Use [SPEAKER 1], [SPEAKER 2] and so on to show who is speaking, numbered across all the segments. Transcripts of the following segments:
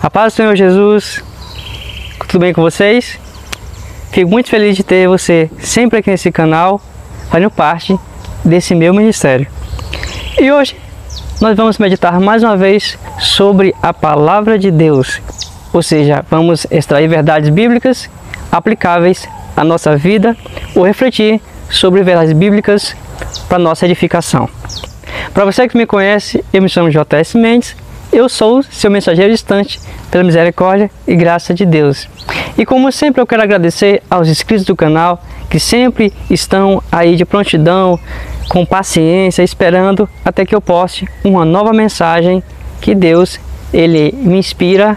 [SPEAKER 1] A paz do Senhor Jesus, tudo bem com vocês? Fico muito feliz de ter você sempre aqui nesse canal, fazendo parte desse meu ministério. E hoje nós vamos meditar mais uma vez sobre a Palavra de Deus, ou seja, vamos extrair verdades bíblicas aplicáveis à nossa vida ou refletir sobre verdades bíblicas para nossa edificação. Para você que me conhece, eu me chamo J.S. Mendes. Eu sou seu mensageiro distante pela misericórdia e graça de Deus. E como sempre eu quero agradecer aos inscritos do canal que sempre estão aí de prontidão, com paciência, esperando até que eu poste uma nova mensagem que Deus ele me inspira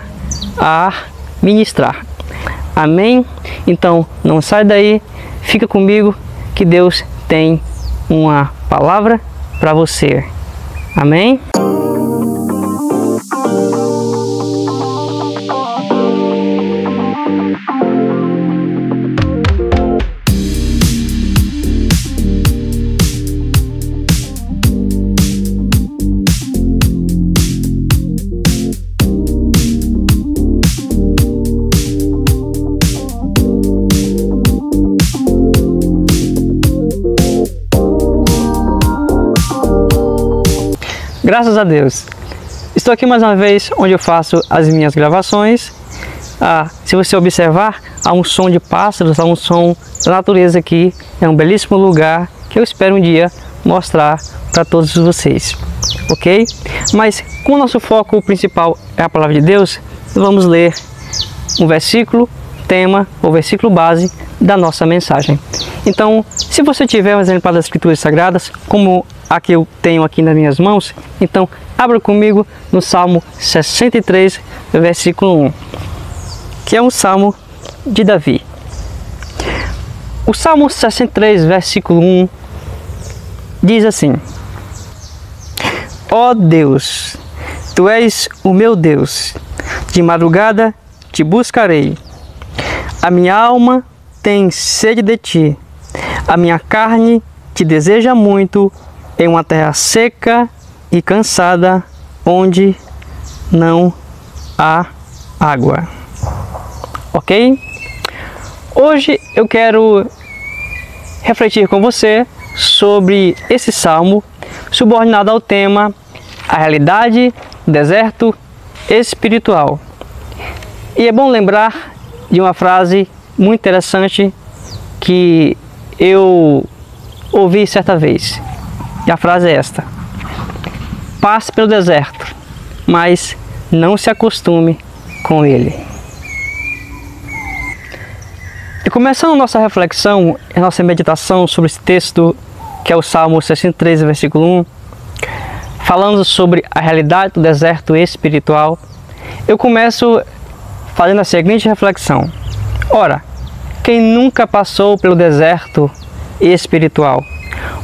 [SPEAKER 1] a ministrar. Amém? Então não sai daí, fica comigo que Deus tem uma palavra para você. Amém? Graças a Deus, estou aqui mais uma vez onde eu faço as minhas gravações. Se você observar, há um som de pássaros, há um som da natureza aqui. É um belíssimo lugar que eu espero um dia mostrar para todos vocês, ok? Mas como o nosso foco principal é a Palavra de Deus, vamos ler um versículo, tema ou versículo base da nossa mensagem. Então, se você tiver um exemplar das Escrituras Sagradas, como a que eu tenho aqui nas minhas mãos, então abra comigo no Salmo 63, versículo 1, que é um salmo de Davi. O Salmo 63, versículo 1, diz assim: Ó Deus, Tu és o meu Deus, de madrugada te buscarei. A minha alma tem sede de Ti, a minha carne te deseja muito, em uma terra seca e cansada, onde não há água. Ok? Hoje eu quero refletir com você sobre esse salmo, subordinado ao tema a realidade do deserto espiritual. E é bom lembrar de uma frase muito interessante que eu ouvi certa vez. E a frase é esta: passe pelo deserto, mas não se acostume com ele. E começando a nossa reflexão, a nossa meditação sobre esse texto, que é o Salmo 63, versículo 1, falando sobre a realidade do deserto espiritual, eu começo fazendo a seguinte reflexão: ora, quem nunca passou pelo deserto espiritual?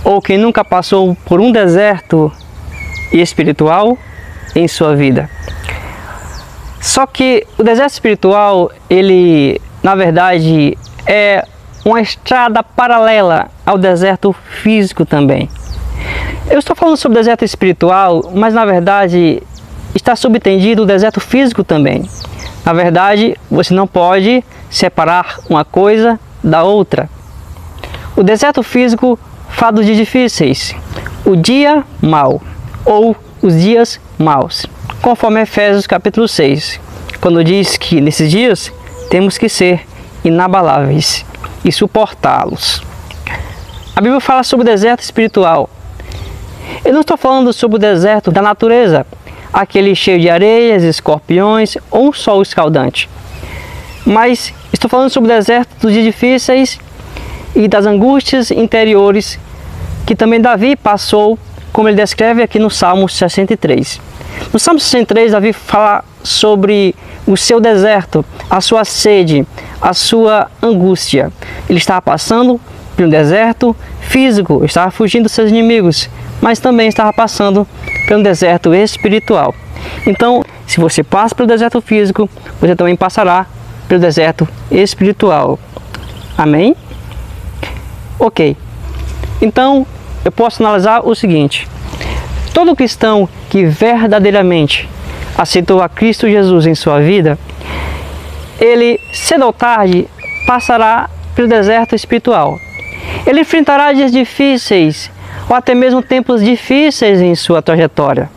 [SPEAKER 1] Ou quem nunca passou por um deserto espiritual em sua vida? Só que o deserto espiritual, ele, na verdade, é uma estrada paralela ao deserto físico também. Eu estou falando sobre o deserto espiritual, mas na verdade está subentendido o deserto físico também. Na verdade, você não pode separar uma coisa da outra. O deserto físico fala dos dias difíceis, o dia mau ou os dias maus, conforme Efésios capítulo 6, quando diz que nesses dias temos que ser inabaláveis e suportá-los. A Bíblia fala sobre o deserto espiritual. Eu não estou falando sobre o deserto da natureza, aquele cheio de areias, escorpiões ou um sol escaldante, mas estou falando sobre o deserto dos dias difíceis e das angústias interiores que também Davi passou, como ele descreve aqui no Salmo 63. No Salmo 63, Davi fala sobre o seu deserto, a sua sede, a sua angústia. Ele estava passando por um deserto físico, estava fugindo dos seus inimigos, mas também estava passando por um deserto espiritual. Então, se você passa pelo deserto físico, você também passará pelo deserto espiritual. Amém? Ok. Então, eu posso analisar o seguinte: todo cristão que verdadeiramente aceitou a Cristo Jesus em sua vida, ele, cedo ou tarde, passará pelo deserto espiritual. Ele enfrentará dias difíceis, ou até mesmo tempos difíceis em sua trajetória.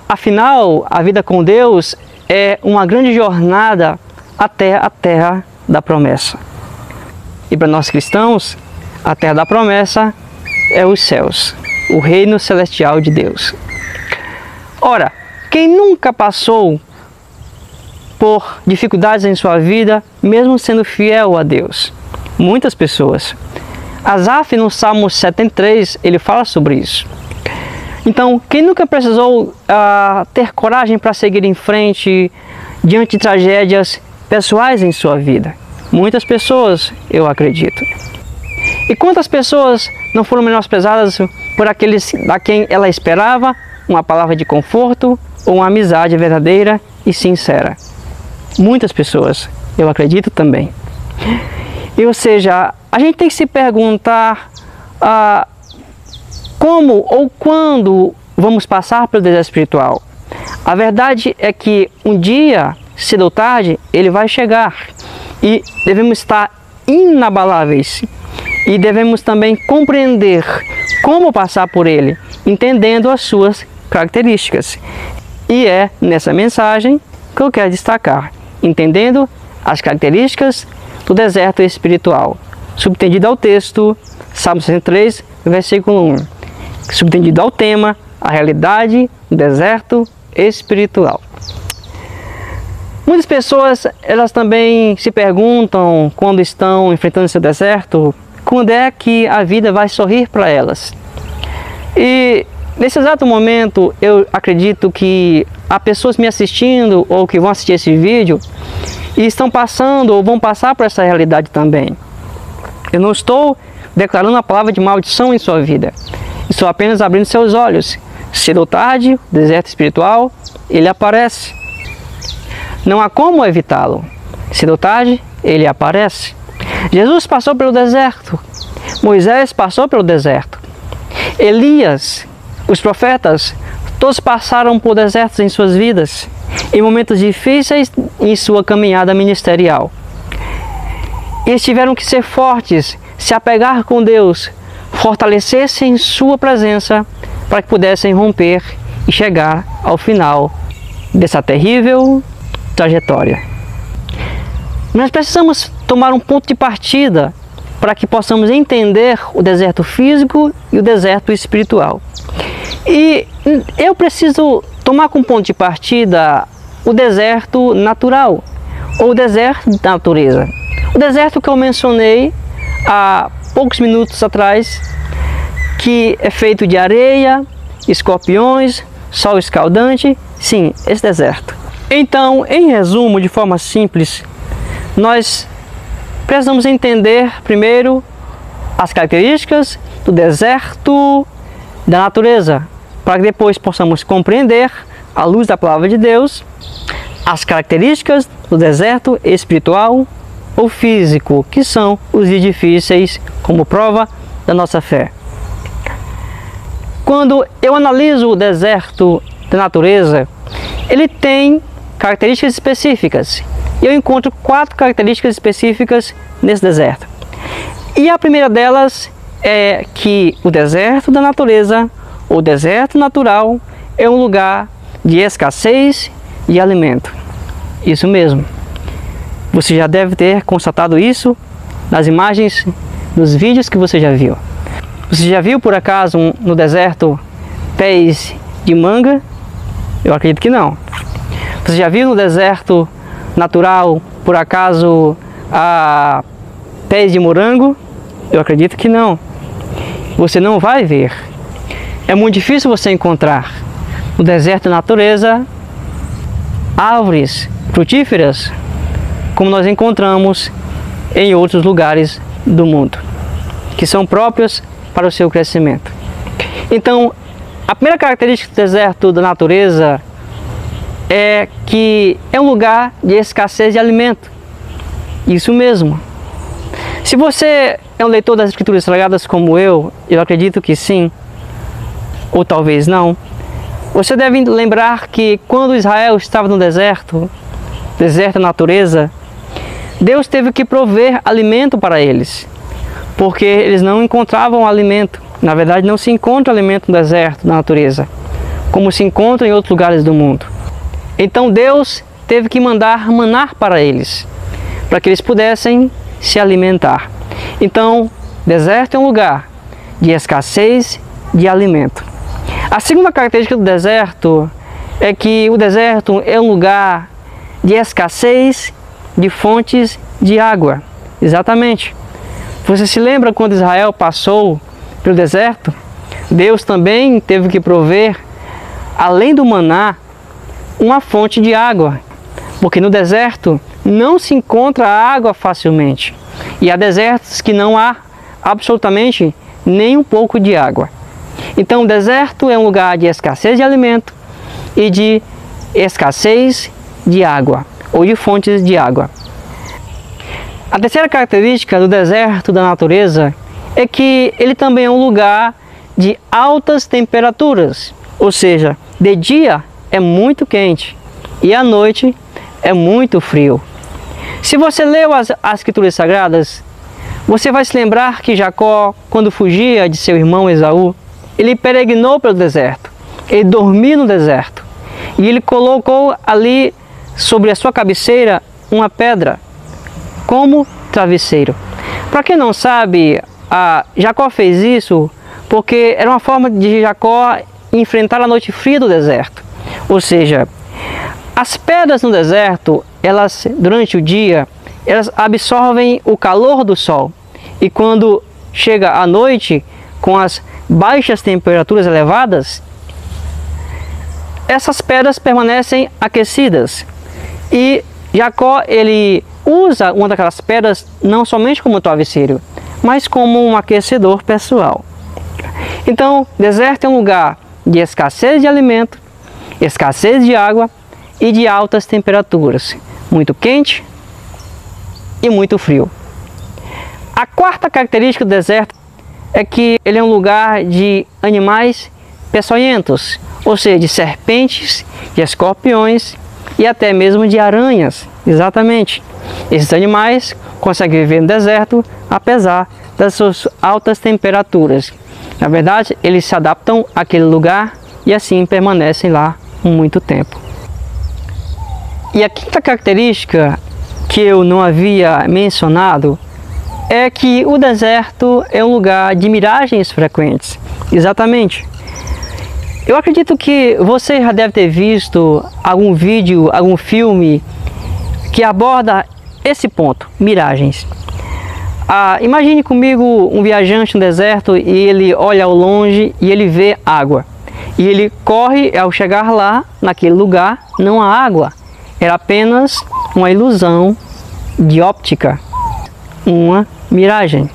[SPEAKER 1] Afinal, a vida com Deus é uma grande jornada até a terra da promessa. E para nós cristãos, a terra da promessa é os céus, o reino celestial de Deus. Ora, quem nunca passou por dificuldades em sua vida, mesmo sendo fiel a Deus? Muitas pessoas. Asaf, no Salmo 73, ele fala sobre isso. Então, quem nunca precisou ter coragem para seguir em frente diante de tragédias pessoais em sua vida? Muitas pessoas, eu acredito. E quantas pessoas não foram menosprezadas por aqueles a quem ela esperava uma palavra de conforto ou uma amizade verdadeira e sincera? Muitas pessoas, eu acredito também. Ou seja, a gente tem que se perguntar como ou quando vamos passar pelo deserto espiritual. A verdade é que um dia, cedo ou tarde, ele vai chegar e devemos estar inabaláveis e devemos também compreender como passar por ele, entendendo as suas características. E é nessa mensagem que eu quero destacar, entendendo as características do deserto espiritual, subtendido ao texto, Salmo 63, versículo 1, subtendido ao tema, a realidade do deserto espiritual. Muitas pessoas, elas também se perguntam, quando estão enfrentando esse deserto, quando é que a vida vai sorrir para elas. E nesse exato momento, eu acredito que há pessoas me assistindo ou que vão assistir esse vídeo e estão passando ou vão passar por essa realidade também. Eu não estou declarando a palavra de maldição em sua vida. Estou apenas abrindo seus olhos. Cedo ou tarde, o deserto espiritual, ele aparece. Não há como evitá-lo. Cedo ou tarde, ele aparece. Jesus passou pelo deserto. Moisés passou pelo deserto. Elias, os profetas, todos passaram por desertos em suas vidas, em momentos difíceis em sua caminhada ministerial. Eles tiveram que ser fortes, se apegar com Deus, fortalecer-se em sua presença, para que pudessem romper e chegar ao final dessa terrível trajetória. Nós precisamos tomar um ponto de partida para que possamos entender o deserto físico e o deserto espiritual. E eu preciso tomar como ponto de partida o deserto natural, ou o deserto da natureza. O deserto que eu mencionei há poucos minutos atrás, que é feito de areia, escorpiões, sol escaldante, sim, esse deserto. Então, em resumo, de forma simples, nós precisamos entender primeiro as características do deserto da natureza, para que depois possamos compreender, à luz da palavra de Deus, as características do deserto espiritual ou físico, que são os dias difíceis como prova da nossa fé. Quando eu analiso o deserto da natureza, ele tem características específicas. E eu encontro 4 características específicas nesse deserto. E a primeira delas é que o deserto da natureza, ou deserto natural, é um lugar de escassez de alimento. Isso mesmo. Você já deve ter constatado isso nas imagens, nos vídeos que você já viu. Você já viu por acaso no deserto pés de manga? Eu acredito que não. Você já viu no deserto natural por acaso pés de morango? Eu acredito que não. Você não vai ver. É muito difícil você encontrar no deserto da natureza árvores frutíferas como nós encontramos em outros lugares do mundo, que são próprios para o seu crescimento. Então, a primeira característica do deserto da natureza é que é um lugar de escassez de alimento. Isso mesmo. Se você é um leitor das Escrituras Sagradas como eu acredito que sim, ou talvez não, Você deve lembrar que quando Israel estava no deserto da natureza, Deus teve que prover alimento para eles, porque eles não encontravam alimento. Na verdade, não se encontra alimento no deserto da natureza, como se encontra em outros lugares do mundo. Então Deus teve que mandar maná para eles, para que eles pudessem se alimentar. Então, deserto é um lugar de escassez de alimento. A segunda característica do deserto é que o deserto é um lugar de escassez de fontes de água. Exatamente. Você se lembra quando Israel passou pelo deserto? Deus também teve que prover, além do maná, uma fonte de água, porque no deserto não se encontra água facilmente, e há desertos que não há absolutamente nem um pouco de água. Então o deserto é um lugar de escassez de alimento e de escassez de água, ou de fontes de água. A terceira característica do deserto da natureza é que ele também é um lugar de altas temperaturas, ou seja, de dia é muito quente e à noite é muito frio. Se você leu as Escrituras Sagradas, você vai se lembrar que Jacó, quando fugia de seu irmão Esaú, ele peregrinou pelo deserto, ele dormiu no deserto e ele colocou ali sobre a sua cabeceira uma pedra como travesseiro. Para quem não sabe, Jacó fez isso porque era uma forma de Jacó enfrentar a noite fria do deserto. Ou seja, as pedras no deserto, elas durante o dia, elas absorvem o calor do sol. E quando chega a noite, com as baixas temperaturas elevadas, essas pedras permanecem aquecidas. E Jacó, ele usa uma daquelas pedras não somente como travesseiro, mas como um aquecedor pessoal. Então, deserto é um lugar de escassez de alimento, escassez de água e de altas temperaturas, muito quente e muito frio. A quarta característica do deserto é que ele é um lugar de animais peçonhentos, ou seja, de serpentes, de escorpiões e até mesmo de aranhas. Exatamente. Esses animais conseguem viver no deserto apesar das suas altas temperaturas. Na verdade, eles se adaptam àquele lugar e assim permanecem lá por muito tempo. E a quinta característica que eu não havia mencionado é que o deserto é um lugar de miragens frequentes. Exatamente. Eu acredito que você já deve ter visto algum vídeo, algum filme que aborda esse ponto, miragens. Imagine comigo um viajante no deserto e ele olha ao longe e ele vê água. E ele corre, ao chegar lá, naquele lugar, não há água. Era apenas uma ilusão de óptica, uma miragem.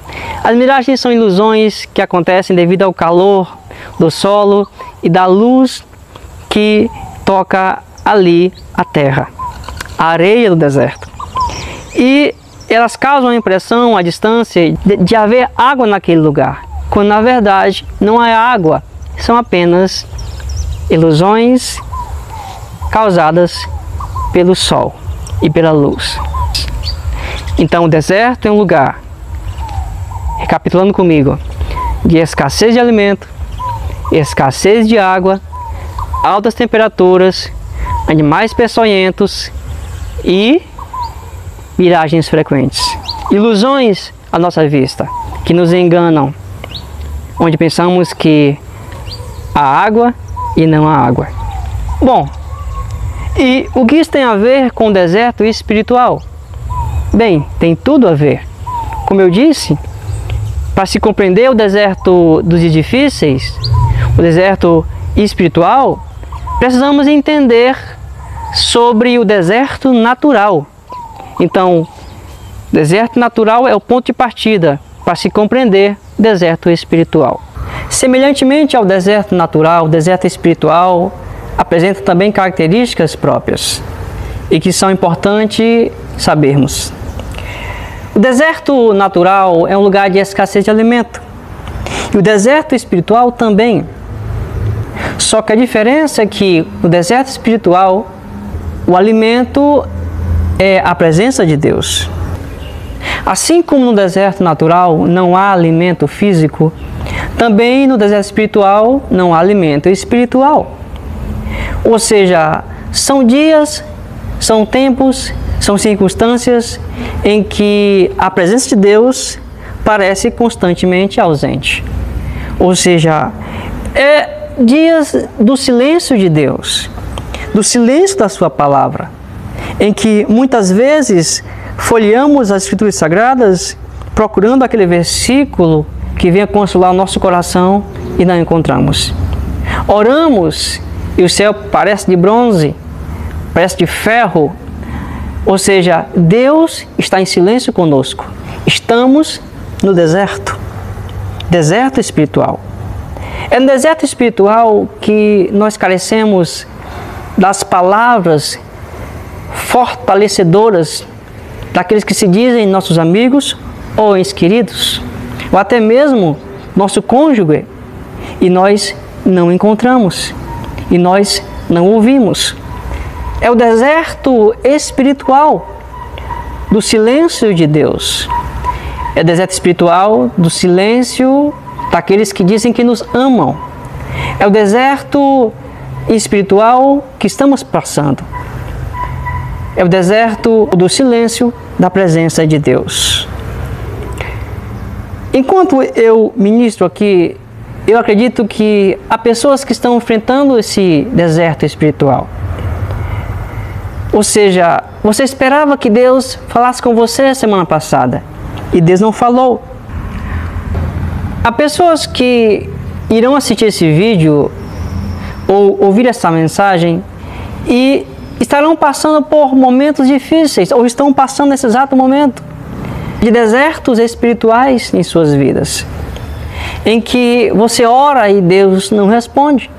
[SPEAKER 1] As miragens são ilusões que acontecem devido ao calor do solo e da luz que toca ali a terra, a areia do deserto. E elas causam a impressão, a distância, de haver água naquele lugar, quando na verdade não há água, são apenas ilusões causadas pelo sol e pela luz. Então o deserto é um lugar, recapitulando comigo, de escassez de alimento, escassez de água, altas temperaturas, animais peçonhentos e miragens frequentes. Ilusões à nossa vista, que nos enganam, onde pensamos que há água e não há água. Bom, e o que isso tem a ver com o deserto espiritual? Bem, tem tudo a ver. Como eu disse, para se compreender o deserto dos dias difíceis, o deserto espiritual, precisamos entender sobre o deserto natural. Então, deserto natural é o ponto de partida para se compreender o deserto espiritual. Semelhantemente ao deserto natural, o deserto espiritual apresenta também características próprias e que são importantes sabermos. O deserto natural é um lugar de escassez de alimento e o deserto espiritual também. Só que a diferença é que no deserto espiritual, o alimento é a presença de Deus. Assim como no deserto natural não há alimento físico, também no deserto espiritual não há alimento espiritual. Ou seja, são dias, são tempos, são circunstâncias em que a presença de Deus parece constantemente ausente. Ou seja, é dias do silêncio de Deus, do silêncio da sua palavra, em que muitas vezes folheamos as Escrituras Sagradas procurando aquele versículo que venha consolar o nosso coração e não encontramos. Oramos e o céu parece de bronze, parece de ferro. Ou seja, Deus está em silêncio conosco. Estamos no deserto, deserto espiritual. É no deserto espiritual que nós carecemos das palavras fortalecedoras daqueles que se dizem nossos amigos ou entes queridos, ou até mesmo nosso cônjuge, e nós não encontramos, e nós não ouvimos. É o deserto espiritual do silêncio de Deus. É o deserto espiritual do silêncio daqueles que dizem que nos amam. É o deserto espiritual que estamos passando. É o deserto do silêncio da presença de Deus. Enquanto eu ministro aqui, eu acredito que há pessoas que estão enfrentando esse deserto espiritual. Ou seja, você esperava que Deus falasse com você semana passada e Deus não falou. Há pessoas que irão assistir esse vídeo ou ouvir essa mensagem e estarão passando por momentos difíceis, ou estão passando nesse exato momento de desertos espirituais em suas vidas, em que você ora e Deus não responde,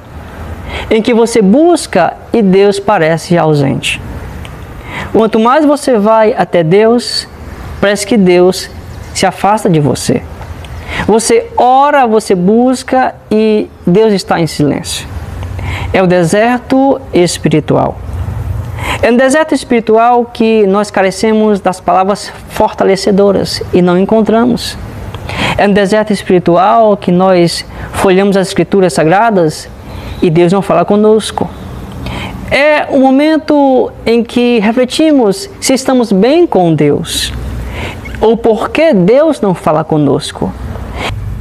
[SPEAKER 1] em que você busca e Deus parece ausente. Quanto mais você vai até Deus, parece que Deus se afasta de você. Você ora, você busca e Deus está em silêncio. É o deserto espiritual. É no deserto espiritual que nós carecemos das palavras fortalecedoras e não encontramos. É no deserto espiritual que nós folhamos as Escrituras Sagradas e Deus não fala conosco. É o momento em que refletimos se estamos bem com Deus ou por que Deus não fala conosco.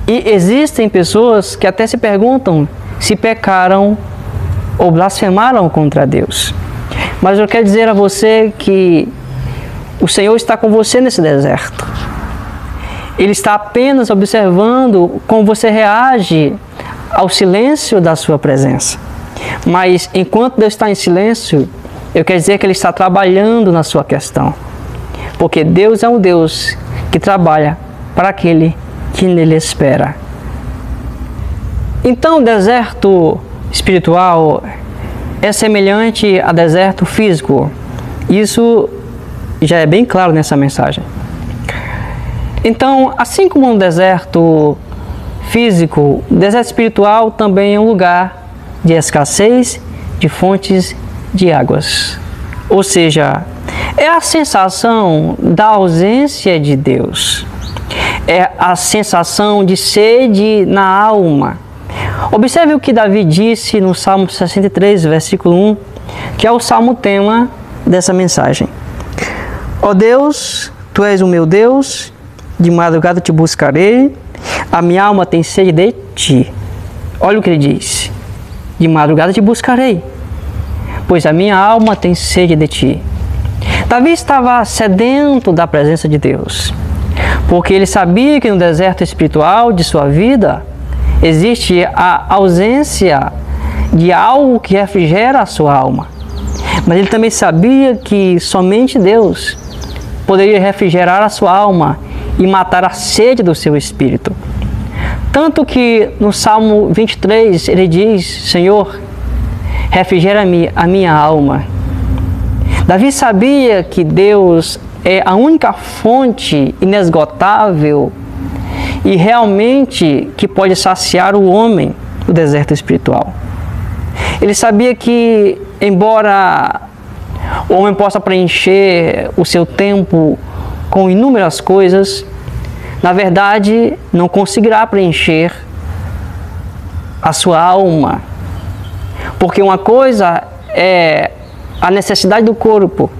[SPEAKER 1] E existem pessoas que até se perguntam se pecaram ou blasfemaram contra Deus. Mas eu quero dizer a você que o Senhor está com você nesse deserto. Ele está apenas observando como você reage ao silêncio da sua presença. Mas enquanto Deus está em silêncio, eu quero dizer que Ele está trabalhando na sua questão. Porque Deus é um Deus que trabalha para aquele que nele espera. Então o deserto espiritual é semelhante a deserto físico. Isso já é bem claro nessa mensagem. Então, assim como no deserto físico, o deserto espiritual também é um lugar de escassez de fontes de águas. Ou seja, é a sensação da ausência de Deus. É a sensação de sede na alma. Observe o que Davi disse no Salmo 63, versículo 1, que é o salmo tema dessa mensagem. Ó Deus, Tu és o meu Deus, de madrugada te buscarei, a minha alma tem sede de Ti. Olha o que ele diz. De madrugada te buscarei, pois a minha alma tem sede de Ti. Davi estava sedento da presença de Deus, porque ele sabia que no deserto espiritual de sua vida existe a ausência de algo que refrigera a sua alma. Mas ele também sabia que somente Deus poderia refrigerar a sua alma e matar a sede do seu espírito. Tanto que no Salmo 23 ele diz: Senhor, refrigera-me a minha alma. Davi sabia que Deus é a única fonte inesgotável e realmente que pode saciar o homem no deserto espiritual. Ele sabia que, embora o homem possa preencher o seu tempo com inúmeras coisas, na verdade não conseguirá preencher a sua alma. Porque uma coisa é a necessidade do corpo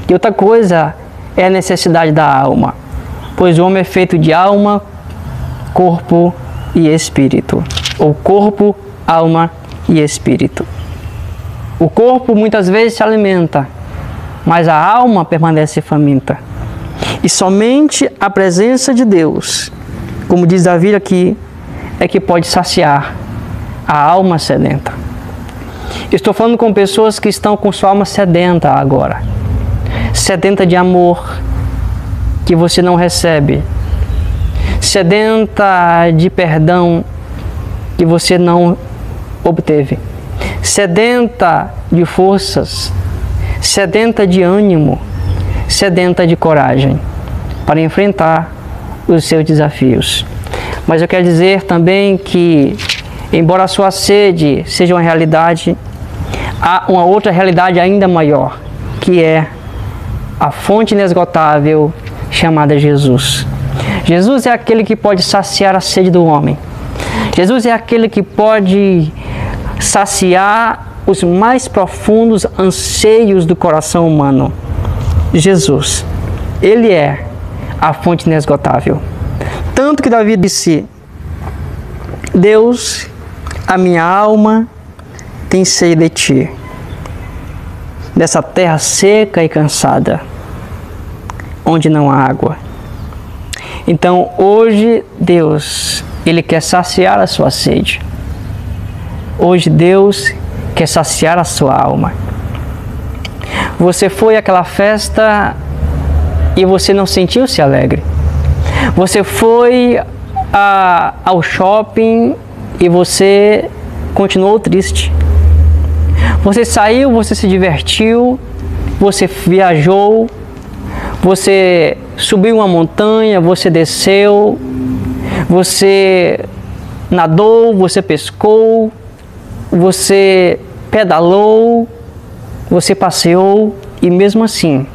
[SPEAKER 1] e outra coisa é a necessidade da alma. Pois o homem é feito de alma, corpo e espírito. Ou corpo, alma e espírito. O corpo muitas vezes se alimenta, mas a alma permanece faminta. E somente a presença de Deus, como diz Davi aqui, é que pode saciar a alma sedenta. Estou falando com pessoas que estão com sua alma sedenta agora. Sedenta de amor, que você não recebe. Sedenta de perdão, que você não obteve. Sedenta de forças, sedenta de ânimo, sedenta de coragem para enfrentar os seus desafios. Mas eu quero dizer também que, embora a sua sede seja uma realidade, há uma outra realidade ainda maior, que é a fonte inesgotável chamada Jesus. Jesus é aquele que pode saciar a sede do homem. Jesus é aquele que pode saciar os mais profundos anseios do coração humano. Jesus, Ele é a fonte inesgotável. Tanto que Davi disse: Deus, a minha alma tem sede de Ti, dessa terra seca e cansada, onde não há água. Então hoje Deus, Ele quer saciar a sua sede. Hoje Deus quer saciar a sua alma. Você foi àquela festa e você não sentiu-se alegre. Você foi ao shopping e você continuou triste. Você saiu, você se divertiu, você viajou, você subiu uma montanha, você desceu, você nadou, você pescou, você pedalou, você passeou e mesmo assim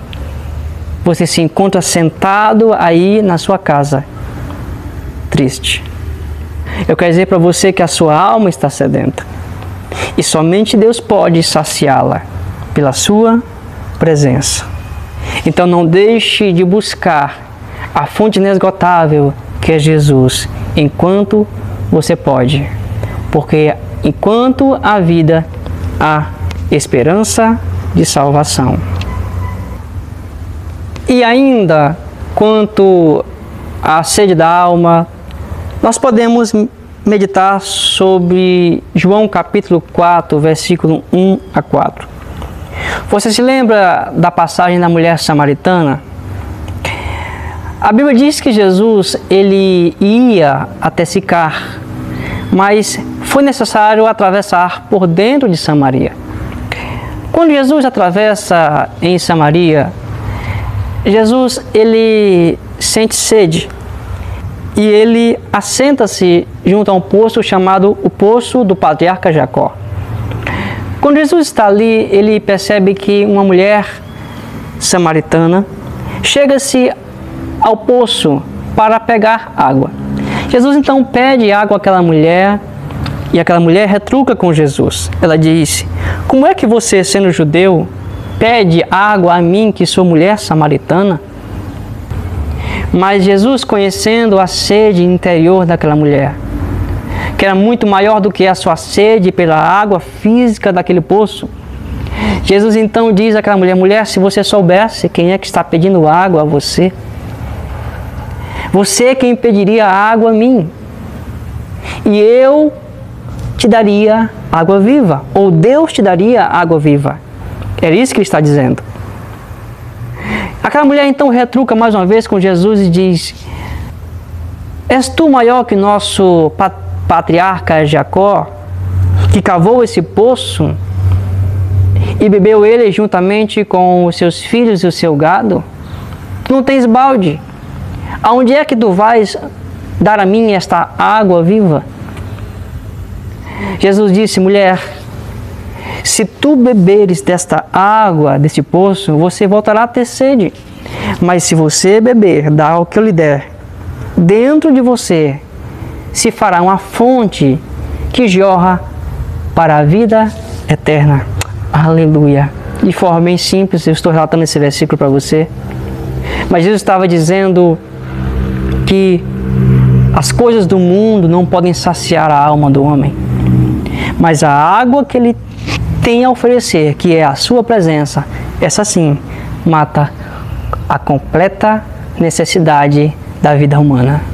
[SPEAKER 1] você se encontra sentado aí na sua casa, triste. Eu quero dizer para você que a sua alma está sedenta e somente Deus pode saciá-la pela sua presença. Então não deixe de buscar a fonte inesgotável que é Jesus enquanto você pode, porque enquanto há vida, há esperança de salvação. E ainda, quanto à sede da alma, nós podemos meditar sobre João capítulo 4, versículo 1 a 4. Você se lembra da passagem da mulher samaritana? A Bíblia diz que Jesus, ele ia até Sicar, mas foi necessário atravessar por dentro de Samaria. Quando Jesus atravessa em Samaria, Jesus, ele sente sede e ele assenta-se junto a um poço chamado o Poço do Patriarca Jacó. Quando Jesus está ali, ele percebe que uma mulher samaritana chega-se ao poço para pegar água. Jesus então pede água àquela mulher e aquela mulher retruca com Jesus. Ela diz: como é que você, sendo judeu, pede água a mim, que sou mulher samaritana? Mas Jesus, conhecendo a sede interior daquela mulher, que era muito maior do que a sua sede pela água física daquele poço, Jesus então diz àquela mulher: mulher, se você soubesse quem é que está pedindo água a você, você quem pediria água a mim, e eu te daria água viva, ou Deus te daria água viva. Era isso que ele está dizendo. Aquela mulher então retruca mais uma vez com Jesus e diz: és tu maior que nosso patriarca Jacó, que cavou esse poço e bebeu ele juntamente com os seus filhos e o seu gado? Tu não tens balde. Aonde é que tu vais dar a mim esta água viva? Jesus disse: mulher, Se tu beberes desta água, deste poço, você voltará a ter sede. Mas se você beber da água que eu lhe der, dentro de você se fará uma fonte que jorra para a vida eterna. Aleluia. De forma bem simples, eu estou relatando esse versículo para você. Mas Jesus estava dizendo que as coisas do mundo não podem saciar a alma do homem. Mas a água que ele tem a oferecer, que é a sua presença, essa sim mata a completa necessidade da vida humana.